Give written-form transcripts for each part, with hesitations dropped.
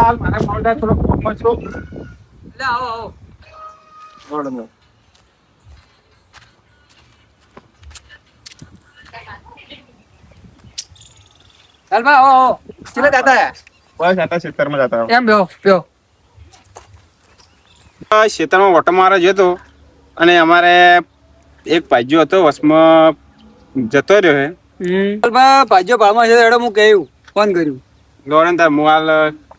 હાલ મારે મોડા થોડો કોમમાં છો. એટલે આવો આવો. રોડનો. લાલભાઈ આવો આવો. ચલે જાતા બસ આતા ખેતરમાં જતા રહો. એમ બેહો બેહો. ખેતરમાં ઓટો મારવા જતો અને અમારે એક ભાઈઓ હતો વસમાં જતો રહ્યો હે. લાલભાઈ ભાજ્યો ભાળમાં છે એડો હું કહ્યું ફોન કર્યું. દોડે તાર હું હાલ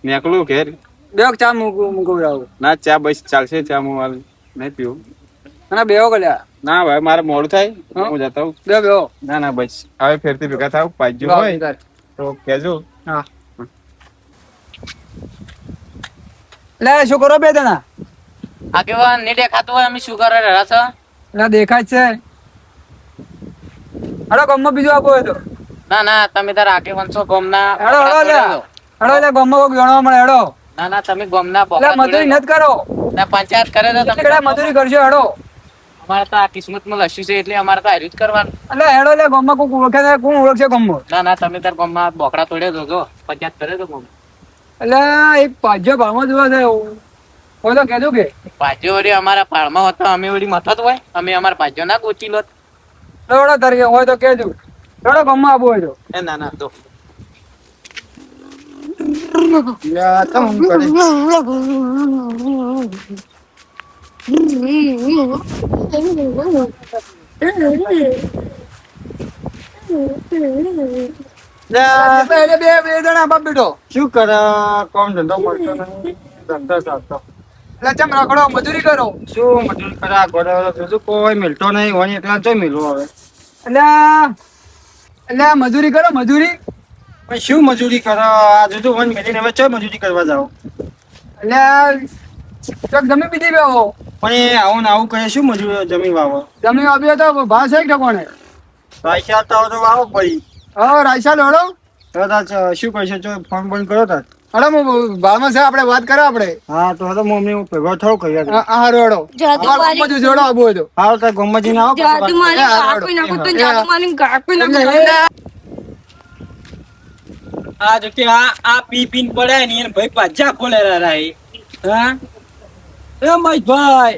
નીકળું ઘેર. બેહો ચા મૂકું આવું. ના ચા બસ ચાલશે, ચા હું હાલ નહીં પીવું. ના બેહો કલ્યા. ના ભાઈ મારે મોડું થાય, હું જતો હોઉં. બેહો બેહો. ના ના બસ હવે ફેરથી ભેગા થાવ. ભાઈઓ હોય તો કહેજો. હા. લે શું કરો બે જણા? આગેવાન ને દેખાતું હોય અમે શું કરે રહ્યા છો? એટલે દેખાય જ છે. હડો ગમમાં બીજું આપો હોય તો. ના ના તમે તાર આગેવાન છો ગોમના. હેડો હેડો લે. હેડો લે ગમમાં કોક જાણવા મળે હેડો. ના ના તમે ગોમના એટલે મજૂરી નથી કરો. ના પંચાયત કરે તો તમે એટલે મજૂરી કરજો હેડો. અમારે તો આ કિસ્મતમાં લસ્યું છે એટલે અમારે તો હાર્યું જ કરવાનું. એટલે હેડો લે ગમમાં કોક ઓળખે છે, કોણ ઓળખશે ગમમાં? ના ના તમે તાર ગોમમાં બોકડા તોડ્યો તો જો પંચાયત કરે તો ગોમ. એટલે એક પાજો ભાવમાં જોવા છે હોય તો કહેજો કે ભાજ્યો વળી અમારા પાળમાં હતો અમે વળી મથત હોય અમે અમારા ભાજ્યો ના ગોચી લોત. રવડો તરીકે હોય તો કહેજો. રવડો ગમમાં આપો હોય તો. એ ના ના તો યા તમ કરે. એટલે બે જણા બાપ બેટો. શું કરે? કોમ ધંધો મળતો નહીં, ધંધો ચાલતો. એટલે ચમ રખડો મજૂરી કરો. શું મજૂરી કરે? આ ઘોડે બીજું કોઈ મિલતો નહીં હોય, એકલા જોઈ મિલવું હવે. એટલે મજૂરી કરો મજૂરી. પણ શું મજૂરી કરે? આ જુદું વન મેળીને હવે ચો મજૂરી કરવા જાવ. એટલે ચોક જમી પીધી બેહો. પણ એ આવું ને આવું કરે, શું મજૂરી જમીન વાવો? જમી આપીએ તો ભાવ છે કે કોને? પૈસા આવતા હોય તો વાવો પડી. હા રાઈસા લોડો. તો તાર શું કરશે? જો ફોન બંધ કરો તાર. હડો હું ભાવમાં છે આપણે વાત કરો આપણે. હા તો હવે મમ્મી હું ભેગો થઉં કહી હા હારો હડો. બધું જોડો આબુ હોય તો. હાલ તાર ગમમાં જઈને આવો પછી વાત કરીએ. આ જો કે આ પી પીન પડે ને એને ભાઈ પાછા ખોલે રાય. હા એ મય ભાઈ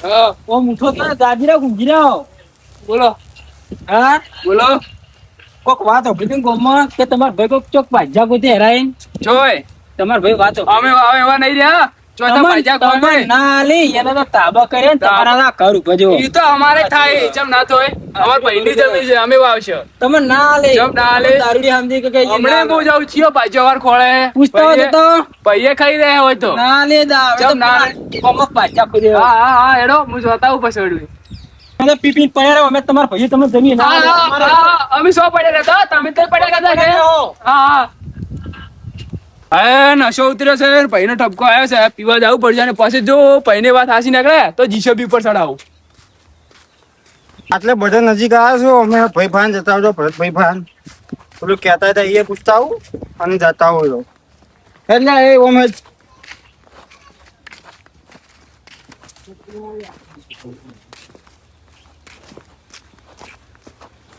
હા ઓ મુઠો તો દાદીરા ગુંજીરાવ બોલો હા બોલો. કોક વાત હોભળી ગોમાં કે તમાર ભાઈ કોક ચોક પાછા ગોતે હેરાય જોય તમાર ભાઈ વાત અમે એવા નહીં રહ્યા. ચોથા પાજા તમે ખોલે. ના લે એને તો તાબા કરે ને તમારા ના ઘર ઉપર જો ઈ તો અમારે થાય ચમ ના થાય. અમાર પહેલી જમીન છે અમે વાવશે. તમે ના લે જમ ના લે. દારૂડી સમજી કે કઈ હમણે બહુ જાઉં છીએ પાજો વાર ખોળે. પૂછતા હોય તો પૈયે ખાઈ રહ્યા હોય તો. ના લે દા જમ ના લે. ગોમાં પાછા ખોદે હા હા હા હેડો હું જોતા હું પછડું. અને પી પીન પડ્યા રહો અમે તમાર ભાઈ તમે જમીન ના લે અમે સો પડ્યા હતા તમે તો પડ્યા હતા કે હા હા નશો ઉતર્યો છે ભાઈ નો ઠપકો આવ્યો છે પીવા જવું પડશે અને પછી જો ભાઈ વાત હાસી નીકળે તો જીસીબી પર ચડાવું. આટલે બધા નજીક આવ્યા છો. અમે ભાઈ ભાન જતા આવજો. ભરતભાઈ ભાન પેલું કહેતા હતા એ પૂછતા આવું અને જતા હોય એટલે એ ઓમે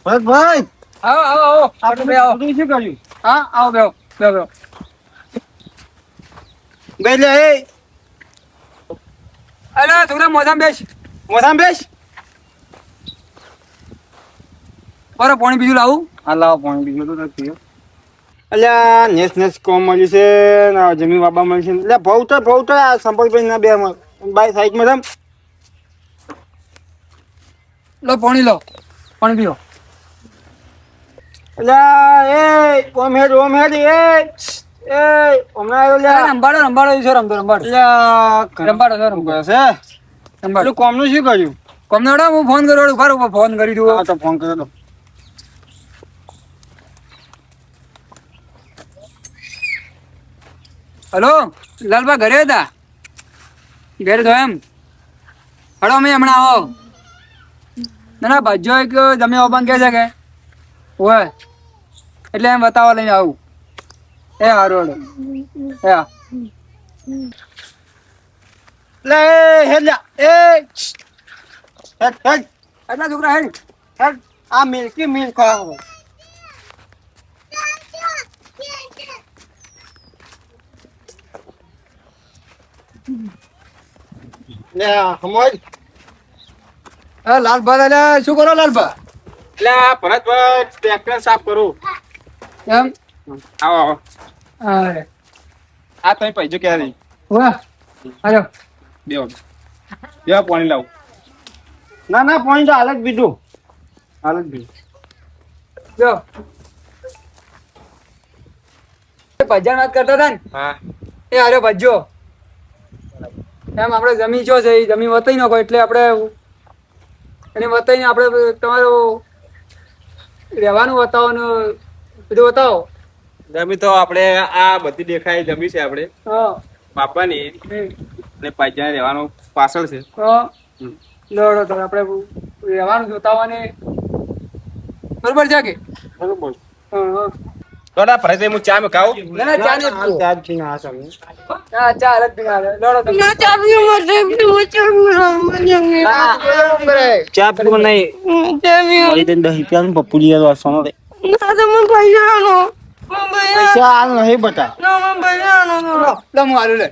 ભરતભાઈ આવો આવો આવો આપણે બે આવો. બધું શું કર્યું? હા આવો બેહો બેહો બેહો. બેલે એ અરે થોડા મોઢામાં બેસ. મોસામ બેસ. બરો પાણી બીજું લાવું. હા લાવો પાણી બીજું તો નથી. અલ્યા નેસ નેસ કોમ મળ્યું છે ને જમીન બાબા મળી છે. એટલે ભાવ તો આ સંપર્કભાઈ ના બે બાય સાઈડમાં રમ. લો પાણી લો પાણી પીઓ. અલ્યા એ ઓમ હેડ એ હમણાં આવ્યો લ્યા. રંબાડો રંબાડો છો રમતો રંબાડો અલ્યા રંબાડો છો રંબાડો રંબાડો છે. રંબાડો. પેલું કોમનું શું કર્યું? કમનોડો હું ફોન કર્યો ઉભા ફોન કરી દઉં. હા તો ફોન કર્યો તો. હેલો લાલબા ઘરે હતા? ઘરે તો એમ હડો અમે હમણાં આવો. ના ના ભાજો એક જમે ઓપન કે છે કે હોય એટલે એમ બતાવવા લઈને આવું. એ હારું હડો એ હા. લે હેડ લ્યા હેડ એટલા છોકરા હેડ. હેડ આ મિલ્કી મિલ્ક ખાવ. લે સમજ હા લાલભા એટલે શું કરો લાલભા એટલે આ ભરતભાઈ ટ્રેક્ટર સાફ કરું એમ આવો આવો હા આ તમે પૈજો ક્યાં નહીં વાહ આજો બેવો બેવો પાણી લાવું ના ના પાણી તો હાલ જ પીધું હાલ જ પીધું જો ભજન વાત કરતા હતા ને હા એ અરે ભજો એમ આપણે જમી છો છે એ જમી વતાઈ નાખો એટલે આપણે એને વતાઈને આપણે તમારું રહેવાનું બતાવવાનું બધું બતાવો જમી તો આપણે આ બધી દેખાય જમી છે આપણે હા બાપાની અને પાછા રહેવાનું પાછળ છે લડો તો આપણે રહેવાનું જોતાવાની બરોબર છે કે બરોબર હા હા થોડા ભરતભાઈ હું ચા માં ખાઉં ના ના ચા નહીં પીવો. ચા જ પીને આ સમય હા ચા અલગ પીવા દે. લડો તમે. ચા પીવો નહીં મારી તને 10 રૂપિયાનું પપ્પુડી યાદ વાસવાનો રે પૈસા આ નહીં બતા લે હું આલું લે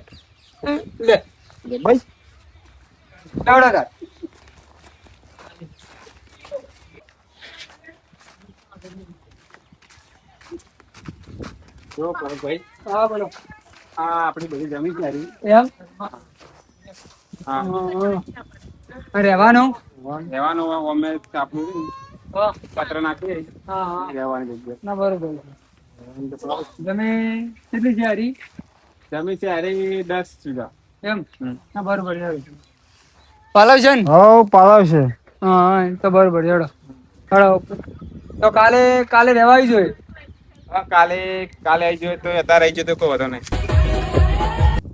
લે ભાઈ લડો તાર. જો ભાઈ હા બોલો આ આપણી બધી જમી છે હારી. એમ હા રહેવાનું રહેવાનું અમે આપણું હા પત્ર નાખીએ હા રહેવાની જગ્યા ના બરોબર તમે કેટલી છે હારી જમી છે હારી 10 વીઘા એમ ના બરોબર પાલવ છે ને હો પાલાવ છે હા એ તો બરોબર હેડો હેડો તો કાલે કાલે રહેવા આવી જોઈએ હા કાલે આવી જોઈએ તો અત્યારે આવી જોઈએ તો કોઈ વાંધો નહીં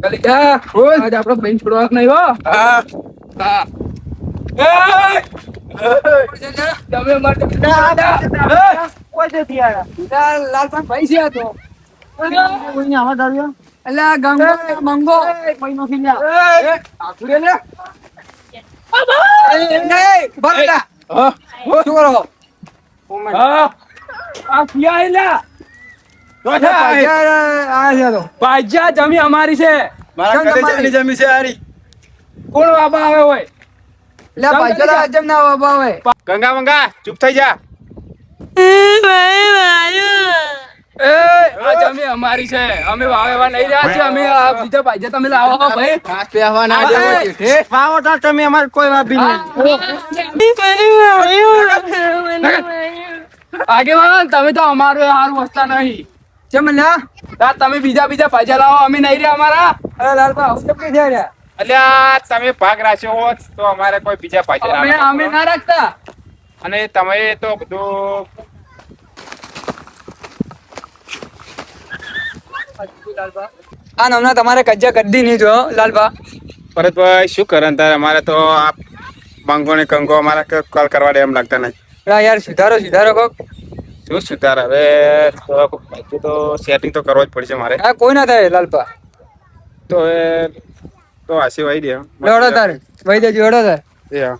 કાલે જા આજ આપણો બેન છોડવા નહીં હો હા હા તમે માટે લાલપાન ભાઈ છે આ તો અલ્યા ગંગો મંગો મહિનો થી લ્યા આખુરે લે નહીં બરડા શું કરો હા આ ક્યાં આયલા આ છે તો પાજા જમી અમારી છે મારા કેમ ઘરે તમારી? જમી છે હારી કોણ બાબા આવે હોય લે ભાઈચોલા અજમ ના બાબા હોય ગંગા મંગા ચૂપ થઈ જા એ આ જમી અમારી છે અમે વાવેવા નહીં રહ્યા છીએ અમે આ બીજા પાજા તમે લાવો હો ભાઈ વાવો તો તમે અમાર કોઈ વાપી નહીં આગેવાન તમે તો અમારું હારું વસતા નહીં ચમ લ્યા તા તમે બીજા પાજા લાવો અમે નહીં રહ્યા અમારા અરે લાલપા આવું કેમ કે રહ્યા અલ્યા તમે ભાગ રાખ્યો હોત તો અમારે કોઈ બીજા પાછળ અમે અમે ના રાખતા અને તમે તો બધું આ નામના તમારે કજ્જા કદી નહીં જો લાલપા ભરતભાઈ શું કરે તારે અમારે તો આ મંગો ને કંગો અમારે કોલ કરવા દે એમ લાગતા નહીં યાર સુધારો કોક શું સુધાર હવે તો સેટિંગ તો કરવો જ પડશે મારે આ કોઈ ના થાય લાલપા તો એ તો આશી વાઈ દે લડો તારે વહી દેજો લડો તાર એ હા